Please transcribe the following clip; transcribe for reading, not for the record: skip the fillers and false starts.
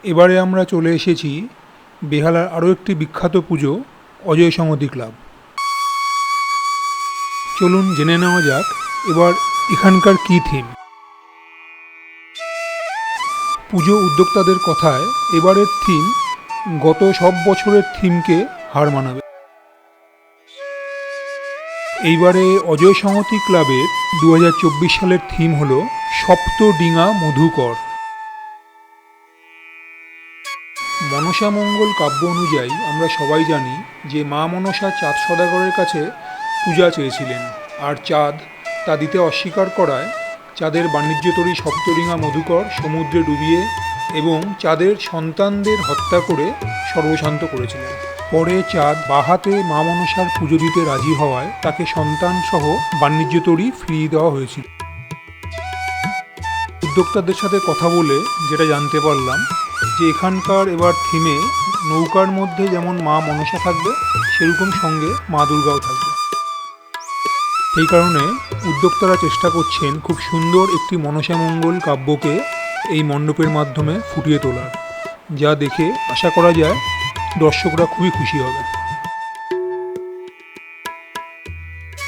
এবারে আমরা চলে এসেছি বেহালার আরও একটি বিখ্যাত পুজো, অজয় সংহতি ক্লাব। চলুন জেনে নেওয়া যাক এবার এখানকার কী থিম। পুজো উদ্যোক্তাদের কথায় এবারের থিম গত সব বছরের থিমকে হার মানাবে। এইবারে অজয় সংহতি ক্লাবের 2024 সালের থিম হল সপ্তডিঙা মধুকর। মনসা মঙ্গল কাব্য অনুযায়ী আমরা সবাই জানি যে মা মনসা চাঁদ সদাগরের কাছে পূজা চেয়েছিলেন, আর চাঁদ তা দিতে অস্বীকার করায় চাঁদের বাণিজ্যতরী সপ্তডিঙা মধুকর সমুদ্রে ডুবিয়ে এবং চাঁদের সন্তানদের হত্যা করে সর্বশান্ত করেছিলেন। পরে চাঁদ বাহাতে মা মনসার পুজো দিতে রাজি হওয়ায় তাকে সন্তানসহ বাণিজ্যতরী ফিরিয়ে দেওয়া হয়েছিল। উদ্যোক্তাদের সাথে কথা বলে যেটা জানতে পারলাম যে এখানকার এবার থিমে নৌকার মধ্যে যেমন মা মনসা থাকবে সেরকম সঙ্গে মা দুর্গাও থাকবে। এই কারণে উদ্যোক্তারা চেষ্টা করছেন খুব সুন্দর একটি মনসা মঙ্গল কাব্যকে এই মণ্ডপের মাধ্যমে ফুটিয়ে তোলার, যা দেখে আশা করা যায় দর্শকরা খুবই খুশি হবে।